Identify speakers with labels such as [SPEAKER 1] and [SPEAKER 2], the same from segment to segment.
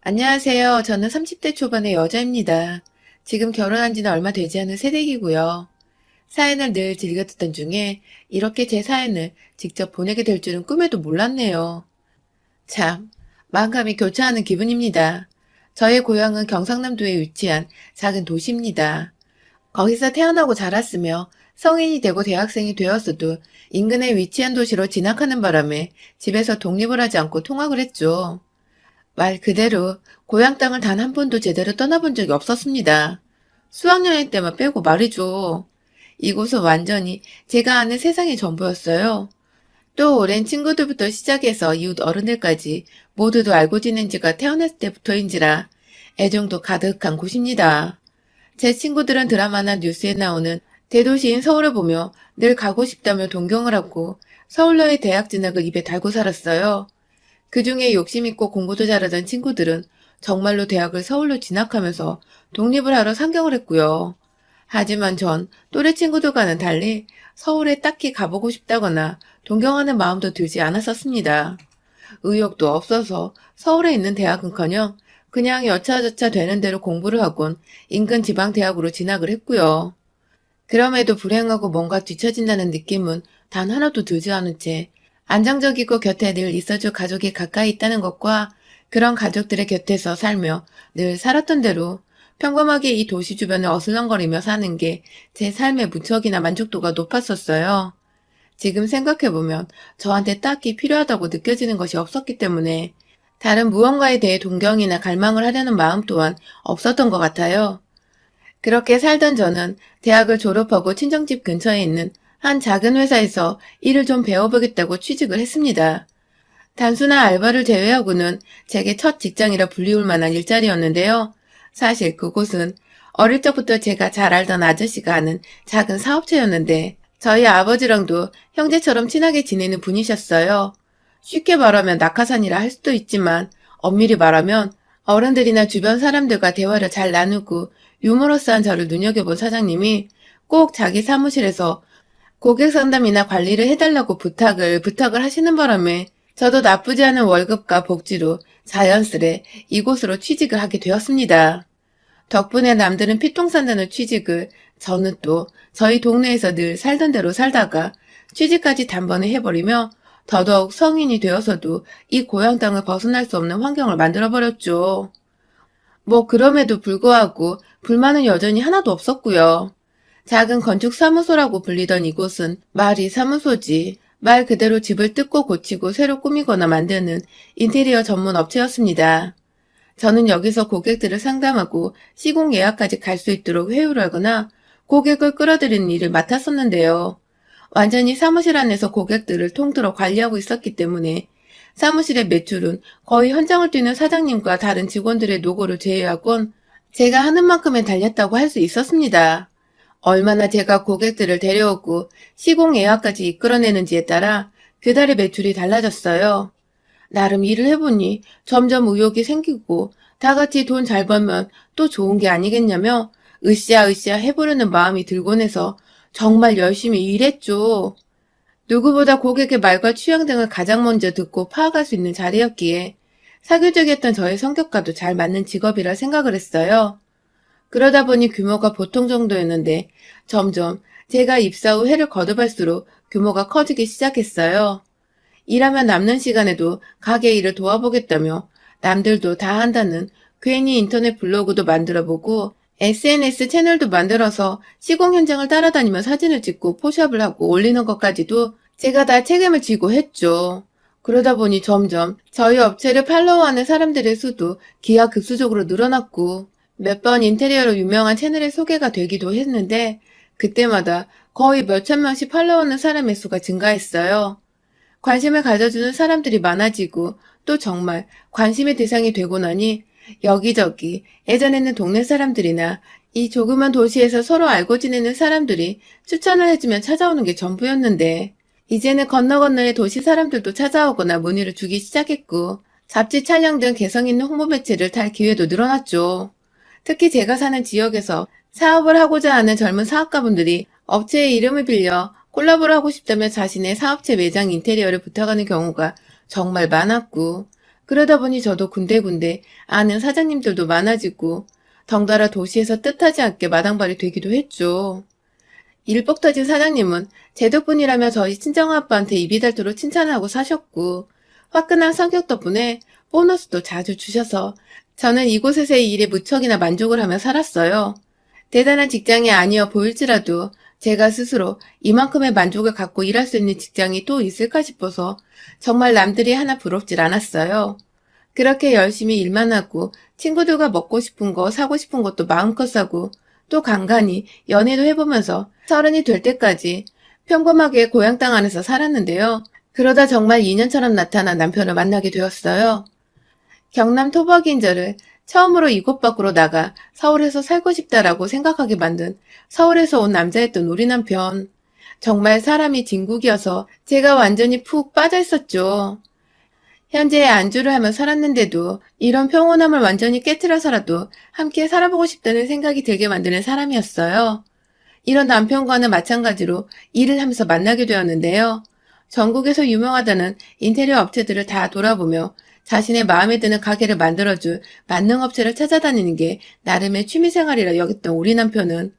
[SPEAKER 1] 안녕하세요. 저는 30대 초반의 여자입니다. 지금 결혼한 지는 얼마 되지 않은 새댁이고요. 사연을 늘 즐겨 듣던 중에 이렇게 제 사연을 직접 보내게 될 줄은 꿈에도 몰랐네요. 참, 마음감이 교차하는 기분입니다. 저의 고향은 경상남도에 위치한 작은 도시입니다. 거기서 태어나고 자랐으며 성인이 되고 대학생이 되었어도 인근에 위치한 도시로 진학하는 바람에 집에서 독립을 하지 않고 통학을 했죠. 말 그대로 고향 땅을 단 한 번도 제대로 떠나본 적이 없었습니다. 수학여행 때만 빼고 말이죠. 이곳은 완전히 제가 아는 세상의 전부였어요. 또 오랜 친구들부터 시작해서 이웃 어른들까지 모두도 알고 지낸 지가 태어났을 때부터인지라 애정도 가득한 곳입니다. 제 친구들은 드라마나 뉴스에 나오는 대도시인 서울을 보며 늘 가고 싶다며 동경을 하고 서울로의 대학 진학을 입에 달고 살았어요. 그중에 욕심있고 공부도 잘하던 친구들은 정말로 대학을 서울로 진학하면서 독립을 하러 상경을 했고요. 하지만 전 또래 친구들과는 달리 서울에 딱히 가보고 싶다거나 동경하는 마음도 들지 않았었습니다. 의욕도 없어서 서울에 있는 대학은커녕 그냥 여차저차 되는 대로 공부를 하곤 인근 지방대학으로 진학을 했고요. 그럼에도 불행하고 뭔가 뒤처진다는 느낌은 단 하나도 들지 않은 채 안정적이고 곁에 늘 있어줄 가족이 가까이 있다는 것과 그런 가족들의 곁에서 살며 늘 살았던 대로 평범하게 이 도시 주변을 어슬렁거리며 사는 게 제 삶의 무척이나 만족도가 높았었어요. 지금 생각해보면 저한테 딱히 필요하다고 느껴지는 것이 없었기 때문에 다른 무언가에 대해 동경이나 갈망을 하려는 마음 또한 없었던 것 같아요. 그렇게 살던 저는 대학을 졸업하고 친정집 근처에 있는 한 작은 회사에서 일을 좀 배워보겠다고 취직을 했습니다. 단순한 알바를 제외하고는 제게 첫 직장이라 불리울 만한 일자리였는데요. 사실 그곳은 어릴 적부터 제가 잘 알던 아저씨가 하는 작은 사업체였는데 저희 아버지랑도 형제처럼 친하게 지내는 분이셨어요. 쉽게 말하면 낙하산이라 할 수도 있지만 엄밀히 말하면 어른들이나 주변 사람들과 대화를 잘 나누고 유머러스한 저를 눈여겨본 사장님이 꼭 자기 사무실에서 고객 상담이나 관리를 해달라고 부탁을 하시는 바람에 저도 나쁘지 않은 월급과 복지로 자연스레 이곳으로 취직을 하게 되었습니다. 덕분에 남들은 피똥 산다는 취직을 저는 또 저희 동네에서 늘 살던 대로 살다가 취직까지 단번에 해버리며 더더욱 성인이 되어서도 이 고향 땅을 벗어날 수 없는 환경을 만들어버렸죠. 뭐 그럼에도 불구하고 불만은 여전히 하나도 없었고요. 작은 건축사무소라고 불리던 이곳은 말이 사무소지 말 그대로 집을 뜯고 고치고 새로 꾸미거나 만드는 인테리어 전문 업체였습니다. 저는 여기서 고객들을 상담하고 시공 예약까지 갈 수 있도록 회유를 하거나 고객을 끌어들이는 일을 맡았었는데요. 완전히 사무실 안에서 고객들을 통틀어 관리하고 있었기 때문에 사무실의 매출은 거의 현장을 뛰는 사장님과 다른 직원들의 노고를 제외하곤 제가 하는 만큼은 달렸다고 할 수 있었습니다. 얼마나 제가 고객들을 데려오고 시공 예약까지 이끌어내는지에 따라 그달의 매출이 달라졌어요. 나름 일을 해보니 점점 의욕이 생기고 다 같이 돈 잘 벌면 또 좋은 게 아니겠냐며 으쌰으쌰 해보려는 마음이 들곤 해서 정말 열심히 일했죠. 누구보다 고객의 말과 취향 등을 가장 먼저 듣고 파악할 수 있는 자리였기에 사교적이었던 저의 성격과도 잘 맞는 직업이라 생각을 했어요. 그러다 보니 규모가 보통 정도였는데 점점 제가 입사 후 해를 거듭할수록 규모가 커지기 시작했어요. 일하면 남는 시간에도 가게 일을 도와보겠다며 남들도 다 한다는 괜히 인터넷 블로그도 만들어보고 SNS 채널도 만들어서 시공 현장을 따라다니며 사진을 찍고 포샵을 하고 올리는 것까지도 제가 다 책임을 지고 했죠. 그러다 보니 점점 저희 업체를 팔로우하는 사람들의 수도 기하급수적으로 늘어났고 몇 번 인테리어로 유명한 채널에 소개가 되기도 했는데 그때마다 거의 몇천 명씩 팔로우하는 사람의 수가 증가했어요. 관심을 가져주는 사람들이 많아지고 또 정말 관심의 대상이 되고 나니 여기저기 예전에는 동네 사람들이나 이 조그만 도시에서 서로 알고 지내는 사람들이 추천을 해주면 찾아오는 게 전부였는데 이제는 건너 건너의 도시 사람들도 찾아오거나 문의를 주기 시작했고 잡지 촬영 등 개성 있는 홍보 매체를 탈 기회도 늘어났죠. 특히 제가 사는 지역에서 사업을 하고자 하는 젊은 사업가분들이 업체의 이름을 빌려 콜라보를 하고 싶다며 자신의 사업체 매장 인테리어를 부탁하는 경우가 정말 많았고 그러다 보니 저도 군데군데 아는 사장님들도 많아지고 덩달아 도시에서 뜻하지 않게 마당발이 되기도 했죠. 일복 터진 사장님은 제 덕분이라며 저희 친정아빠한테 입이 닳도록 칭찬을 하고 사셨고 화끈한 성격 덕분에 보너스도 자주 주셔서 저는 이곳에서의 일에 무척이나 만족을 하며 살았어요. 대단한 직장이 아니어 보일지라도 제가 스스로 이만큼의 만족을 갖고 일할 수 있는 직장이 또 있을까 싶어서 정말 남들이 하나 부럽질 않았어요. 그렇게 열심히 일만 하고 친구들과 먹고 싶은 거 사고 싶은 것도 마음껏 사고 또 간간히 연애도 해보면서 30이 될 때까지 평범하게 고향 땅 안에서 살았는데요. 그러다 정말 인연처럼 나타난 남편을 만나게 되었어요. 경남 토박이인 저를 처음으로 이곳 밖으로 나가 서울에서 살고 싶다라고 생각하게 만든 서울에서 온 남자였던 우리 남편. 정말 사람이 진국이어서 제가 완전히 푹 빠져 있었죠. 현재 안주를 하며 살았는데도 이런 평온함을 완전히 깨트려서라도 함께 살아보고 싶다는 생각이 들게 만드는 사람이었어요. 이런 남편과는 마찬가지로 일을 하면서 만나게 되었는데요. 전국에서 유명하다는 인테리어 업체들을 다 돌아보며 자신의 마음에 드는 가게를 만들어줄 만능 업체를 찾아다니는 게 나름의 취미생활이라 여겼던 우리 남편은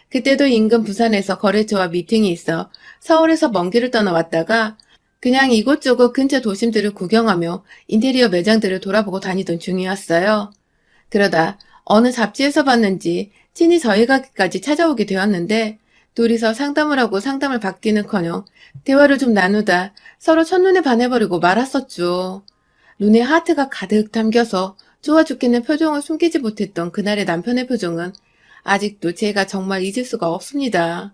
[SPEAKER 1] 그때도 인근 부산에서 거래처와 미팅이 있어 서울에서 먼 길을 떠나왔다가 그냥 이곳저곳 근처 도심들을 구경하며 인테리어 매장들을 돌아보고 다니던 중이었어요. 그러다 어느 잡지에서 봤는지 친히 저희 가게까지 찾아오게 되었는데 둘이서 상담을 하고 상담을 받기는커녕 대화를 좀 나누다 서로 첫눈에 반해버리고 말았었죠. 눈에 하트가 가득 담겨서 좋아 죽겠는 표정을 숨기지 못했던 그날의 남편의 표정은 아직도 제가 정말 잊을 수가 없습니다.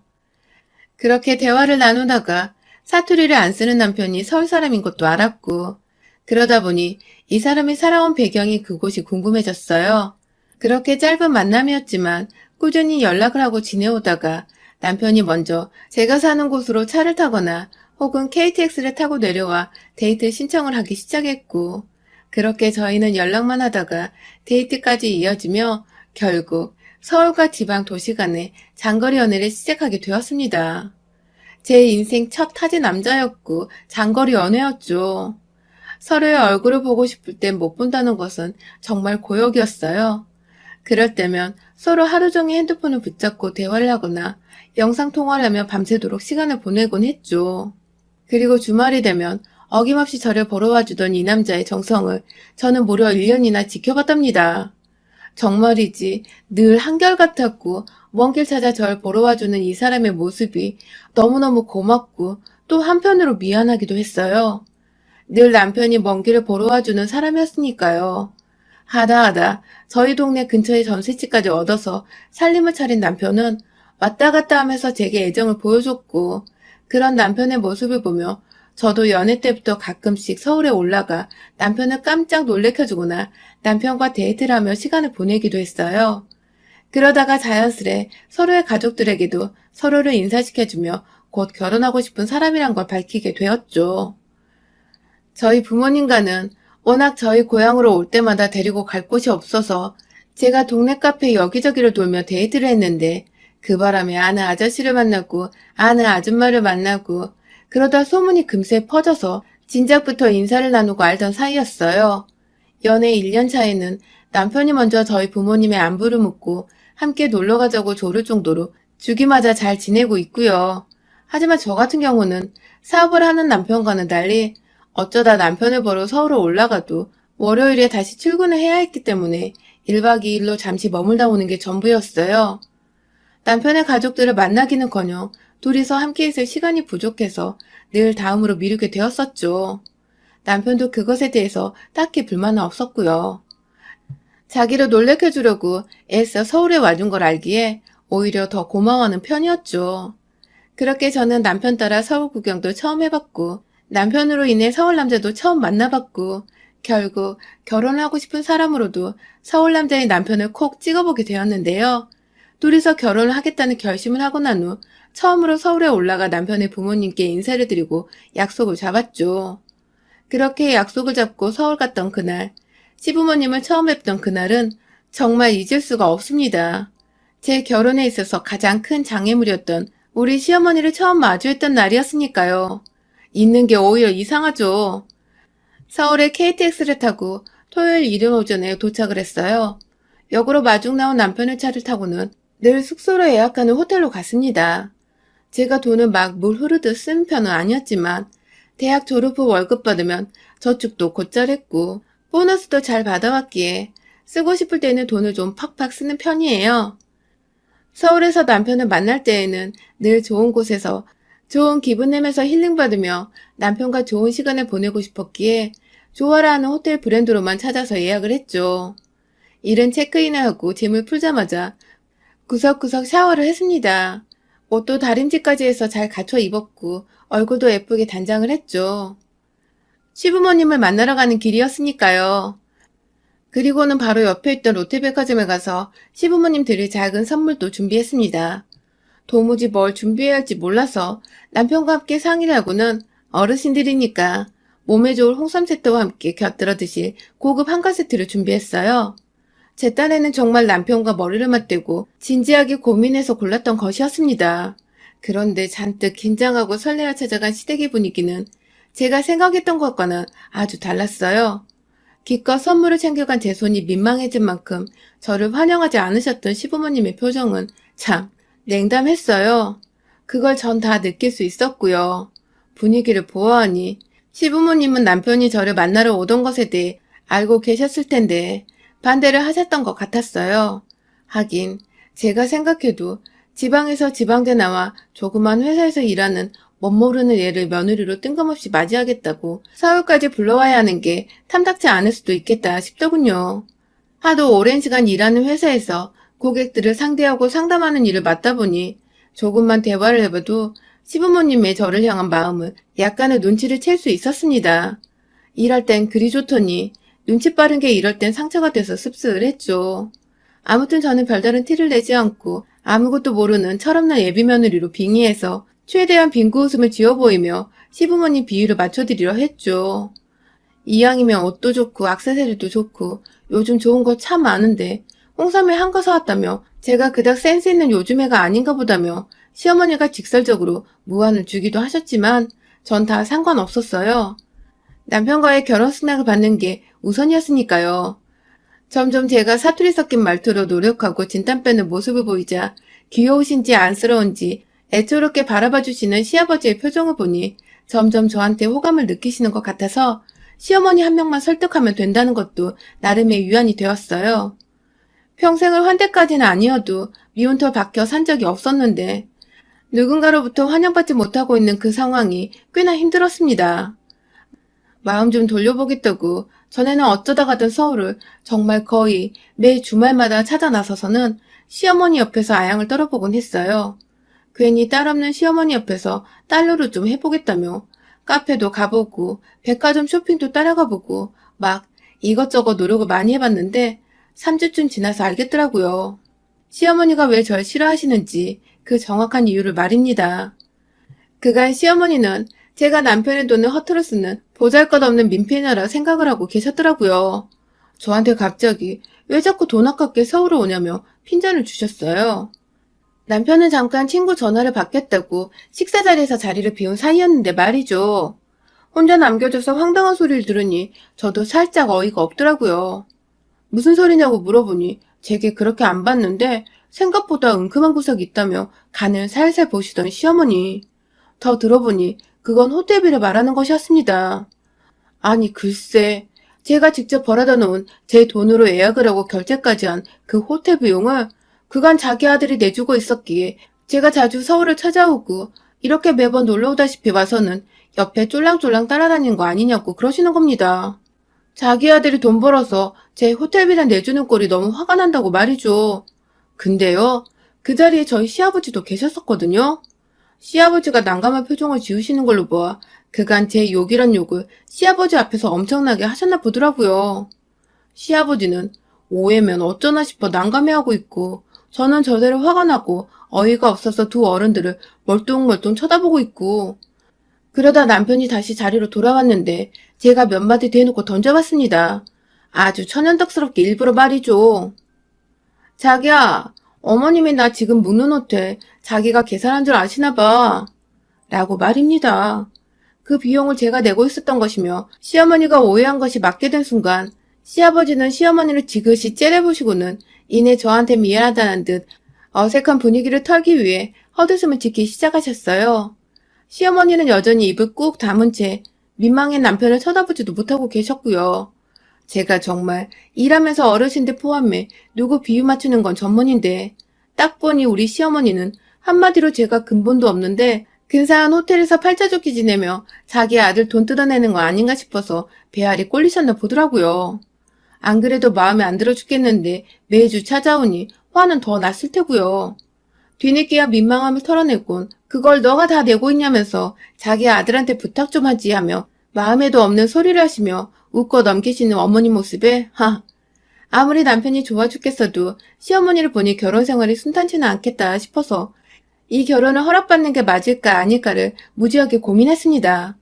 [SPEAKER 1] 그렇게 대화를 나누다가 사투리를 안 쓰는 남편이 서울 사람인 것도 알았고 그러다 보니 이 사람이 살아온 배경이 그곳이 궁금해졌어요. 그렇게 짧은 만남이었지만 꾸준히 연락을 하고 지내오다가 남편이 먼저 제가 사는 곳으로 차를 타거나 혹은 KTX를 타고 내려와 데이트 신청을 하기 시작했고 그렇게 저희는 연락만 하다가 데이트까지 이어지며 결국 서울과 지방 도시 간의 장거리 연애를 시작하게 되었습니다. 제 인생 첫 타지 남자였고 장거리 연애였죠. 서로의 얼굴을 보고 싶을 땐 못 본다는 것은 정말 고역이었어요. 그럴 때면 서로 하루 종일 핸드폰을 붙잡고 대화를 하거나 영상통화를 하며 밤새도록 시간을 보내곤 했죠. 그리고 주말이 되면 어김없이 저를 보러 와주던 이 남자의 정성을 저는 무려 1년이나 지켜봤답니다. 정말이지 늘 한결같았고 먼 길 찾아 절 보러 와주는 이 사람의 모습이 너무너무 고맙고 또 한편으로 미안하기도 했어요. 늘 남편이 먼 길을 보러 와주는 사람이었으니까요. 하다하다 저희 동네 근처에 전셋집까지 얻어서 살림을 차린 남편은 왔다 갔다 하면서 제게 애정을 보여줬고 그런 남편의 모습을 보며 저도 연애 때부터 가끔씩 서울에 올라가 남편을 깜짝 놀래켜주거나 남편과 데이트를 하며 시간을 보내기도 했어요. 그러다가 자연스레 서로의 가족들에게도 서로를 인사시켜주며 곧 결혼하고 싶은 사람이란 걸 밝히게 되었죠. 저희 부모님과는 워낙 저희 고향으로 올 때마다 데리고 갈 곳이 없어서 제가 동네 카페 여기저기를 돌며 데이트를 했는데 그 바람에 아는 아저씨를 만나고 아는 아줌마를 만나고 그러다 소문이 금세 퍼져서 진작부터 인사를 나누고 알던 사이였어요. 연애 1년 차에는 남편이 먼저 저희 부모님의 안부를 묻고 함께 놀러 가자고 조를 정도로 죽이 맞아 잘 지내고 있고요. 하지만 저 같은 경우는 사업을 하는 남편과는 달리 어쩌다 남편을 보러 서울에 올라가도 월요일에 다시 출근을 해야 했기 때문에 1박 2일로 잠시 머물다 오는 게 전부였어요. 남편의 가족들을 만나기는커녕 둘이서 함께 있을 시간이 부족해서 늘 다음으로 미루게 되었었죠. 남편도 그것에 대해서 딱히 불만은 없었고요. 자기를 놀래켜주려고 애써 서울에 와준 걸 알기에 오히려 더 고마워하는 편이었죠. 그렇게 저는 남편 따라 서울 구경도 처음 해봤고 남편으로 인해 서울 남자도 처음 만나봤고 결국 결혼하고 싶은 사람으로도 서울 남자의 남편을 콕 찍어보게 되었는데요. 둘이서 결혼을 하겠다는 결심을 하고 난 후 처음으로 서울에 올라가 남편의 부모님께 인사를 드리고 약속을 잡았죠. 그렇게 약속을 잡고 서울 갔던 그날, 시부모님을 처음 뵙던 그날은 정말 잊을 수가 없습니다. 제 결혼에 있어서 가장 큰 장애물이었던 우리 시어머니를 처음 마주했던 날이었으니까요. 잊는 게 오히려 이상하죠. 서울에 KTX를 타고 토요일 이른 오전에 도착을 했어요. 역으로 마중 나온 남편의 차를 타고는 늘 숙소로 예약하는 호텔로 갔습니다. 제가 돈을 막 물 흐르듯 쓰는 편은 아니었지만 대학 졸업 후 월급 받으면 저축도 곧잘 했고 보너스도 잘 받아왔기에 쓰고 싶을 때는 돈을 좀 팍팍 쓰는 편이에요. 서울에서 남편을 만날 때에는 늘 좋은 곳에서 좋은 기분 내면서 힐링받으며 남편과 좋은 시간을 보내고 싶었기에 좋아라 하는 호텔 브랜드로만 찾아서 예약을 했죠. 이른 체크인을 하고 짐을 풀자마자 구석구석 샤워를 했습니다. 옷도 다림질까지 해서 잘 갖춰 입었고 얼굴도 예쁘게 단장을 했죠. 시부모님을 만나러 가는 길이었으니까요. 그리고는 바로 옆에 있던 롯데백화점에 가서 시부모님 드릴 작은 선물도 준비했습니다. 도무지 뭘 준비해야 할지 몰라서 남편과 함께 상의를 하고는 어르신들이니까 몸에 좋을 홍삼 세트와 함께 곁들여 드실 고급 한가 세트를 준비했어요. 제 딴에는 정말 남편과 머리를 맞대고 진지하게 고민해서 골랐던 것이었습니다. 그런데 잔뜩 긴장하고 설레어 찾아간 시댁의 분위기는 제가 생각했던 것과는 아주 달랐어요. 기껏 선물을 챙겨간 제 손이 민망해진 만큼 저를 환영하지 않으셨던 시부모님의 표정은 참 냉담했어요. 그걸 전 다 느낄 수 있었고요. 분위기를 보아하니 시부모님은 남편이 저를 만나러 오던 것에 대해 알고 계셨을 텐데 반대를 하셨던 것 같았어요. 하긴 제가 생각해도 지방에서 지방대 나와 조그만 회사에서 일하는 멋모르는 애를 며느리로 뜬금없이 맞이하겠다고 서울까지 불러와야 하는 게 탐탁지 않을 수도 있겠다 싶더군요. 하도 오랜 시간 일하는 회사에서 고객들을 상대하고 상담하는 일을 맡다 보니 조금만 대화를 해봐도 시부모님의 저를 향한 마음을 약간의 눈치를 챌 수 있었습니다. 일할 땐 그리 좋더니 눈치 빠른 게 이럴 땐 상처가 돼서 씁쓸했죠. 아무튼 저는 별다른 티를 내지 않고 아무것도 모르는 철없는 예비 며느리로 빙의해서 최대한 빙고 웃음을 지어 보이며 시부모님 비율을 맞춰드리려 했죠. 이왕이면 옷도 좋고 액세서리도 좋고 요즘 좋은 거 참 많은데 홍삼에 한 거 사왔다며 제가 그닥 센스 있는 요즘 애가 아닌가 보다며 시어머니가 직설적으로 무안을 주기도 하셨지만 전 다 상관없었어요. 남편과의 결혼 승낙을 받는 게 우선이었으니까요. 점점 제가 사투리 섞인 말투로 노력하고 진땀 빼는 모습을 보이자 귀여우신지 안쓰러운지 애초롭게 바라봐 주시는 시아버지의 표정을 보니 점점 저한테 호감을 느끼시는 것 같아서 시어머니 한 명만 설득하면 된다는 것도 나름의 위안이 되었어요. 평생을 환대까지는 아니어도 미혼터 박혀 산 적이 없었는데 누군가로부터 환영받지 못하고 있는 그 상황이 꽤나 힘들었습니다. 마음 좀 돌려보겠다고 전에는 어쩌다 가던 서울을 정말 거의 매 주말마다 찾아 나서서는 시어머니 옆에서 아양을 떨어보곤 했어요. 괜히 딸 없는 시어머니 옆에서 딸로를 좀 해보겠다며 카페도 가보고 백화점 쇼핑도 따라가보고 막 이것저것 노력을 많이 해봤는데 3주쯤 지나서 알겠더라고요. 시어머니가 왜 절 싫어하시는지 그 정확한 이유를 말입니다. 그간 시어머니는 제가 남편의 돈을 허투루 쓰는 보잘것없는 민폐녀라 생각을 하고 계셨더라고요. 저한테 갑자기 왜 자꾸 돈 아깝게 서울에 오냐며 핀잔을 주셨어요. 남편은 잠깐 친구 전화를 받겠다고 식사 자리에서 자리를 비운 사이였는데 말이죠. 혼자 남겨줘서 황당한 소리를 들으니 저도 살짝 어이가 없더라고요. 무슨 소리냐고 물어보니 제게 그렇게 안 봤는데 생각보다 은큼한 구석이 있다며 간을 살살 보시던 시어머니. 더 들어보니 그건 호텔비를 말하는 것이었습니다. 아니 글쎄, 제가 직접 벌어다 놓은 제 돈으로 예약을 하고 결제까지 한 그 호텔 비용을 그간 자기 아들이 내주고 있었기에 제가 자주 서울을 찾아오고 이렇게 매번 놀러오다시피 와서는 옆에 쫄랑쫄랑 따라다니는 거 아니냐고 그러시는 겁니다. 자기 아들이 돈 벌어서 제 호텔비나 내주는 꼴이 너무 화가 난다고 말이죠. 근데요, 그 자리에 저희 시아버지도 계셨었거든요. 시아버지가 난감한 표정을 지으시는 걸로 보아 그간 제 욕이란 욕을 시아버지 앞에서 엄청나게 하셨나 보더라고요. 시아버지는 오해면 어쩌나 싶어 난감해하고 있고 저는 저대로 화가 나고 어이가 없어서 두 어른들을 멀뚱멀뚱 쳐다보고 있고 그러다 남편이 다시 자리로 돌아왔는데 제가 몇 마디 대놓고 던져봤습니다. 아주 천연덕스럽게 일부러 말이죠. 자기야, 어머님이 나 지금 묵는 호텔 자기가 계산한 줄 아시나 봐. 라고 말입니다. 그 비용을 제가 내고 있었던 것이며 시어머니가 오해한 것이 맞게 된 순간 시아버지는 시어머니를 지그시 째려보시고는 이내 저한테 미안하다는 듯 어색한 분위기를 털기 위해 헛웃음을 짓기 시작하셨어요. 시어머니는 여전히 입을 꾹 다문 채 민망한 남편을 쳐다보지도 못하고 계셨고요. 제가 정말 일하면서 어르신들 포함해 누구 비유 맞추는 건 전문인데 딱 보니 우리 시어머니는 한마디로 제가 근본도 없는데 근사한 호텔에서 팔자좋기 지내며 자기 아들 돈 뜯어내는 거 아닌가 싶어서 배알이 꼴리셨나 보더라고요. 안 그래도 마음에 안 들어 죽겠는데 매주 찾아오니 화는 더 났을 테고요. 뒤늦게야 민망함을 털어내곤 그걸 너가 다 내고 있냐면서 자기 아들한테 부탁 좀 하지 하며 마음에도 없는 소리를 하시며 웃고 넘기시는 어머니 모습에 아무리 남편이 좋아 죽겠어도 시어머니를 보니 결혼 생활이 순탄치는 않겠다 싶어서 이 결혼을 허락받는 게 맞을까 아닐까를 무지하게 고민했습니다.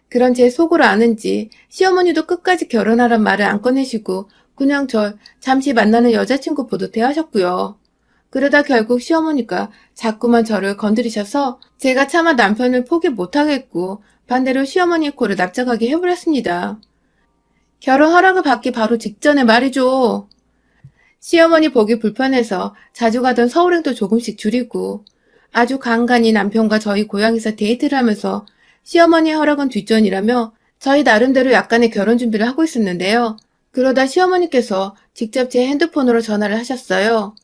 [SPEAKER 1] 그런 제 속으로 아는지 시어머니도 끝까지 결혼하란 말을 안 꺼내시고 그냥 절 잠시 만나는 여자친구 보듯 대하셨고요. 그러다 결국 시어머니가 자꾸만 저를 건드리셔서 제가 차마 남편을 포기 못하겠고 반대로 시어머니의 코를 납작하게 해버렸습니다. 결혼 허락을 받기 바로 직전에 말이죠. 시어머니 보기 불편해서 자주 가던 서울행도 조금씩 줄이고 아주 간간히 남편과 저희 고향에서 데이트를 하면서 시어머니의 허락은 뒷전이라며 저희 나름대로 약간의 결혼 준비를 하고 있었는데요. 그러다 시어머니께서 직접 제 핸드폰으로 전화를 하셨어요.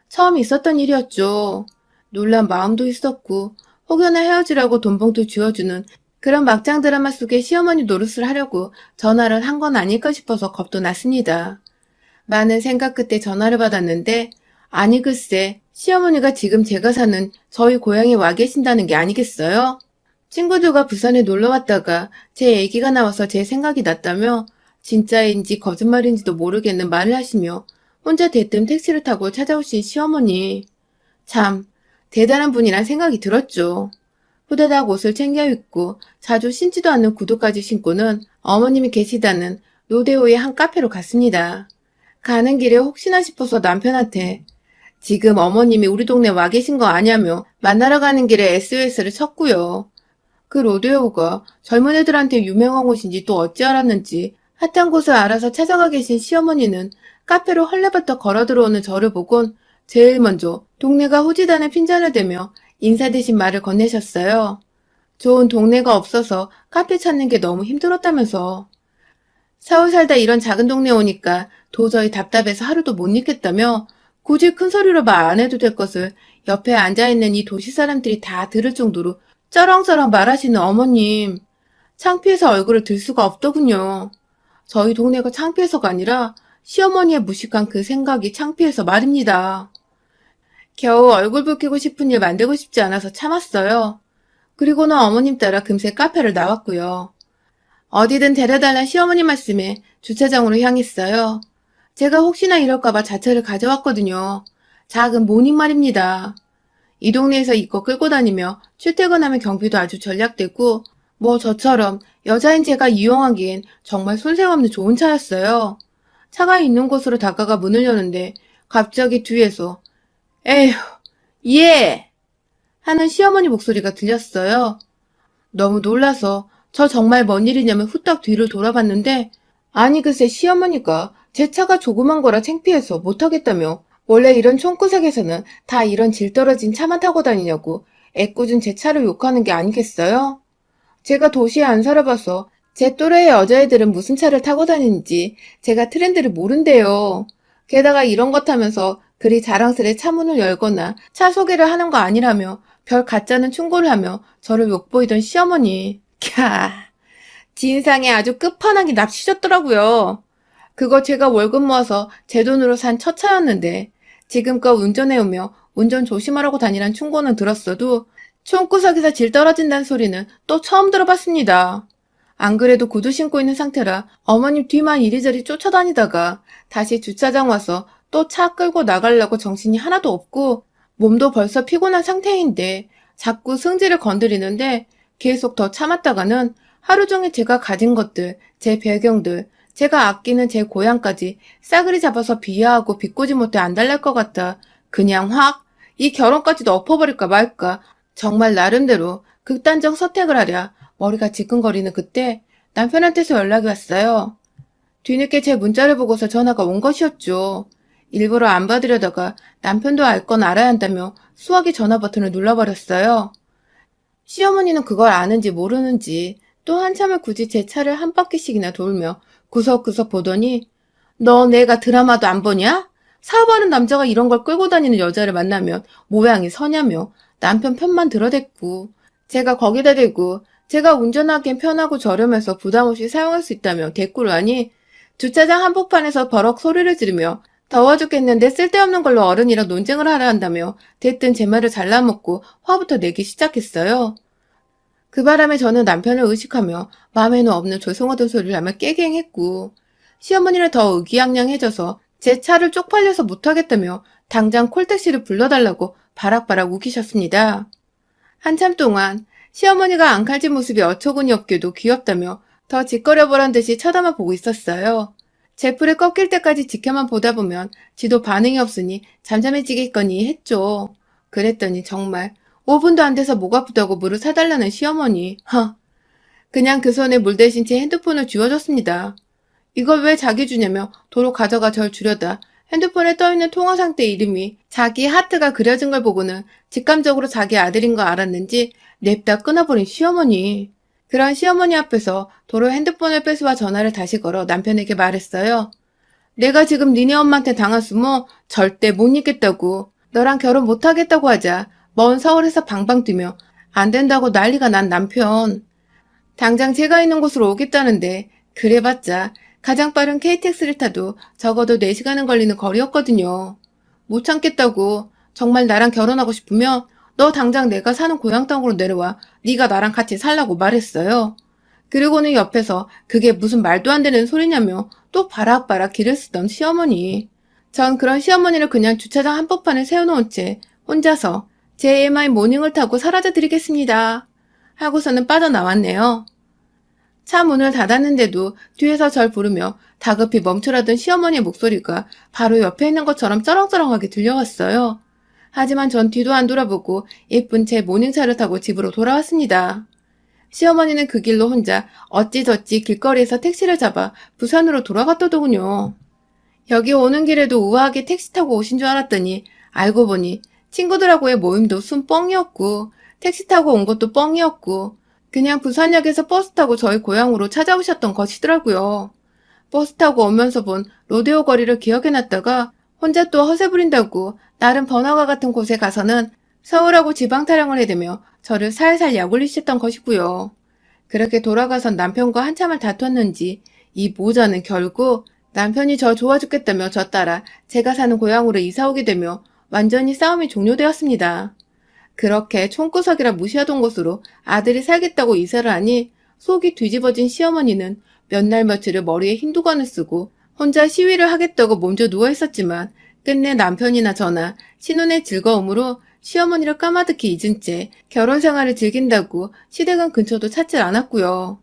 [SPEAKER 1] 처음 있었던 일이었죠. 놀란 마음도 있었고 혹여나 헤어지라고 돈봉투 쥐어주는 그런 막장 드라마 속에 시어머니 노릇을 하려고 전화를 한 건 아닐까 싶어서 겁도 났습니다. 많은 생각 끝에 전화를 받았는데 아니 글쎄 시어머니가 지금 제가 사는 저희 고향에 와 계신다는 게 아니겠어요? 친구들과 부산에 놀러 왔다가 제 얘기가 나와서 제 생각이 났다며 진짜인지 거짓말인지도 모르겠는 말을 하시며 혼자 대뜸 택시를 타고 찾아오신 시어머니. 참 대단한 분이란 생각이 들었죠. 후다닥 옷을 챙겨 입고 자주 신지도 않는 구두까지 신고는 어머님이 계시다는 로데오의 한 카페로 갔습니다. 가는 길에 혹시나 싶어서 남편한테 지금 어머님이 우리 동네 와 계신 거 아냐며 만나러 가는 길에 SOS를 쳤고요. 그 로데오가 젊은 애들한테 유명한 곳인지 또 어찌 알았는지 핫한 곳을 알아서 찾아가 계신 시어머니는 카페로 헐레벌떡 걸어 들어오는 저를 보곤 제일 먼저 동네가 후지단에 핀잔을 대며 인사 대신 말을 건네셨어요. 좋은 동네가 없어서 카페 찾는 게 너무 힘들었다면서. 서울 살다 이런 작은 동네 오니까 도저히 답답해서 하루도 못 있겠다며 굳이 큰 소리로 말 안 해도 될 것을 옆에 앉아있는 이 도시 사람들이 다 들을 정도로 쩌렁쩌렁 말하시는 어머님. 창피해서 얼굴을 들 수가 없더군요. 저희 동네가 창피해서가 아니라 시어머니의 무식한 그 생각이 창피해서 말입니다. 겨우 얼굴 붉히고 싶은 일 만들고 싶지 않아서 참았어요. 그리고는 어머님 따라 금세 카페를 나왔고요. 어디든 데려달란 시어머니 말씀에 주차장으로 향했어요. 제가 혹시나 이럴까봐 자차를 가져왔거든요. 작은 모닝 말입니다. 이 동네에서 이거 끌고 다니며 출퇴근하면 경비도 아주 전략되고 뭐 저처럼 여자인 제가 이용하기엔 정말 손색없는 좋은 차였어요. 차가 있는 곳으로 다가가 문을 여는데 갑자기 뒤에서 에휴, 예! 하는 시어머니 목소리가 들렸어요. 너무 놀라서 저 정말 뭔 일이냐면 후딱 뒤를 돌아봤는데 아니 글쎄 시어머니가 제 차가 조그만 거라 창피해서 못하겠다며 원래 이런 촌구석에서는 다 이런 질 떨어진 차만 타고 다니냐고 애꿎은 제 차를 욕하는 게 아니겠어요? 제가 도시에 안 살아봐서 제 또래의 여자애들은 무슨 차를 타고 다니는지 제가 트렌드를 모른대요. 게다가 이런 것 타면서 그리 자랑스레 차 문을 열거나 차 소개를 하는 거 아니라며 별 가짜는 충고를 하며 저를 욕보이던 시어머니. 캬, 진상에 아주 끝판왕이 납치셨더라고요. 그거 제가 월급 모아서 제 돈으로 산 첫 차였는데 지금껏 운전해오며 운전 조심하라고 다니란 충고는 들었어도 총구석에서 질 떨어진다는 소리는 또 처음 들어봤습니다. 안 그래도 구두 신고 있는 상태라 어머님 뒤만 이리저리 쫓아다니다가 다시 주차장 와서 또 차 끌고 나가려고 정신이 하나도 없고 몸도 벌써 피곤한 상태인데 자꾸 승질을 건드리는데 계속 더 참았다가는 하루 종일 제가 가진 것들, 제 배경들, 제가 아끼는 제 고향까지 싸그리 잡아서 비하하고 비꼬지 못해 안달날 것 같아 그냥 확 이 결혼까지도 엎어버릴까 말까 정말 나름대로 극단적 선택을 하랴 머리가 지끈거리는 그때 남편한테서 연락이 왔어요. 뒤늦게 제 문자를 보고서 전화가 온 것이었죠. 일부러 안 받으려다가 남편도 알 건 알아야 한다며 수화기 전화 버튼을 눌러버렸어요. 시어머니는 그걸 아는지 모르는지 또 한참을 굳이 제 차를 한 바퀴씩이나 돌며 구석구석 보더니 너 내가 드라마도 안 보냐? 사업하는 남자가 이런 걸 끌고 다니는 여자를 만나면 모양이 서냐며 남편 편만 들어댔고 제가 거기다 대고 제가 운전하기엔 편하고 저렴해서 부담 없이 사용할 수 있다며 대꾸를 하니 주차장 한복판에서 버럭 소리를 지르며 더워 죽겠는데 쓸데없는 걸로 어른이랑 논쟁을 하려 한다며 대뜸 제 말을 잘라먹고 화부터 내기 시작했어요. 그 바람에 저는 남편을 의식하며 마음에는 없는 죄송하던 소리를 하며 깨갱했고 시어머니는 더 의기양양해져서 제 차를 쪽팔려서 못하겠다며 당장 콜택시를 불러달라고 바락바락 우기셨습니다. 한참 동안 시어머니가 앙칼진 모습이 어처구니 없게도 귀엽다며 더 짓거려보란 듯이 쳐다만 보고 있었어요. 제풀이 꺾일 때까지 지켜만 보다 보면 지도 반응이 없으니 잠잠해지겠거니 했죠. 그랬더니 정말 5분도 안 돼서 목 아프다고 물을 사달라는 시어머니. 그냥 그 손에 물 대신 제 핸드폰을 쥐어줬습니다. 이걸 왜 자기 주냐며 도로 가져가 절 주려다 핸드폰에 떠있는 통화 상대 이름이 자기 하트가 그려진 걸 보고는 직감적으로 자기 아들인 거 알았는지 냅다 끊어버린 시어머니. 그런 시어머니 앞에서 도로 핸드폰을 뺏어와 전화를 다시 걸어 남편에게 말했어요. 내가 지금 니네 엄마한테 당했으면 절대 못 잊겠다고. 너랑 결혼 못하겠다고 하자. 먼 서울에서 방방 뛰며 안 된다고 난리가 난 남편. 당장 제가 있는 곳으로 오겠다는데 그래봤자 가장 빠른 KTX를 타도 적어도 4시간은 걸리는 거리였거든요. 못 참겠다고. 정말 나랑 결혼하고 싶으면 너 당장 내가 사는 고향 땅으로 내려와 네가 나랑 같이 살라고 말했어요. 그리고는 옆에서 그게 무슨 말도 안 되는 소리냐며 또 바락바락 기를 쓰던 시어머니. 전 그런 시어머니를 그냥 주차장 한복판에 세워놓은 채 혼자서 제 MI 모닝을 타고 사라져드리겠습니다. 하고서는 빠져나왔네요. 차 문을 닫았는데도 뒤에서 절 부르며 다급히 멈추라던 시어머니의 목소리가 바로 옆에 있는 것처럼 쩌렁쩌렁하게 들려왔어요. 하지만 전 뒤도 안 돌아보고 예쁜 제 모닝차를 타고 집으로 돌아왔습니다. 시어머니는 그 길로 혼자 어찌저찌 길거리에서 택시를 잡아 부산으로 돌아갔더더군요. 여기 오는 길에도 우아하게 택시 타고 오신 줄 알았더니 알고 보니 친구들하고의 모임도 순 뻥이었고 택시 타고 온 것도 뻥이었고 그냥 부산역에서 버스 타고 저희 고향으로 찾아오셨던 것이더라고요. 버스 타고 오면서 본 로데오 거리를 기억해놨다가 혼자 또 허세 부린다고 나름 번화가 같은 곳에 가서는 서울하고 지방 타령을 해대며 저를 살살 약올리셨던 것이고요. 그렇게 돌아가선 남편과 한참을 다퉜는지 이 모자는 결국 남편이 저 좋아 죽겠다며 저 따라 제가 사는 고향으로 이사오게 되며 완전히 싸움이 종료되었습니다. 그렇게 총구석이라 무시하던 곳으로 아들이 살겠다고 이사를 하니 속이 뒤집어진 시어머니는 몇 날 며칠을 머리에 흰 두건을 쓰고 혼자 시위를 하겠다고 몸져 누워있었지만 끝내 남편이나 저나 신혼의 즐거움으로 시어머니를 까마득히 잊은 채 결혼 생활을 즐긴다고 시댁은 근처도 찾질 않았고요.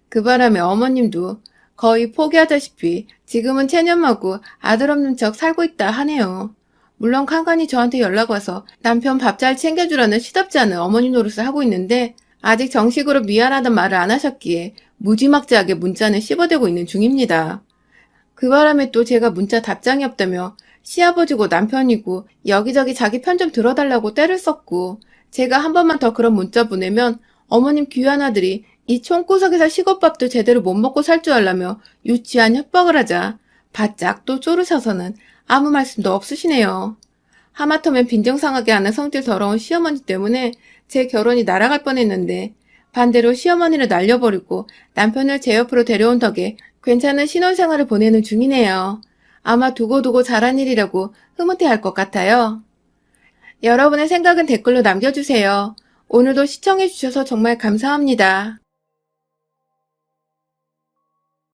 [SPEAKER 1] 그 바람에 어머님도 거의 포기하다시피 지금은 체념하고 아들 없는 척 살고 있다 하네요. 물론 간간히 저한테 연락 와서 남편 밥 잘 챙겨주라는 시덥지 않은 어머니 노릇을 하고 있는데 아직 정식으로 미안하단 말을 안 하셨기에 무지막지하게 문자는 씹어대고 있는 중입니다. 그 바람에 또 제가 문자 답장이 없다며 시아버지고 남편이고 여기저기 자기 편 좀 들어달라고 떼를 썼고 제가 한 번만 더 그런 문자 보내면 어머님 귀한 아들이 이 총구석에서 식옷밥도 제대로 못 먹고 살 줄 알라며 유치한 협박을 하자 바짝 또 쪼르셔서는 아무 말씀도 없으시네요. 하마터면 빈정상하게 하는 성질 더러운 시어머니 때문에 제 결혼이 날아갈 뻔했는데 반대로 시어머니를 날려버리고 남편을 제 옆으로 데려온 덕에 괜찮은 신혼생활을 보내는 중이네요. 아마 두고두고 잘한 일이라고 흐뭇해할 것 같아요. 여러분의 생각은 댓글로 남겨주세요. 오늘도 시청해주셔서 정말 감사합니다.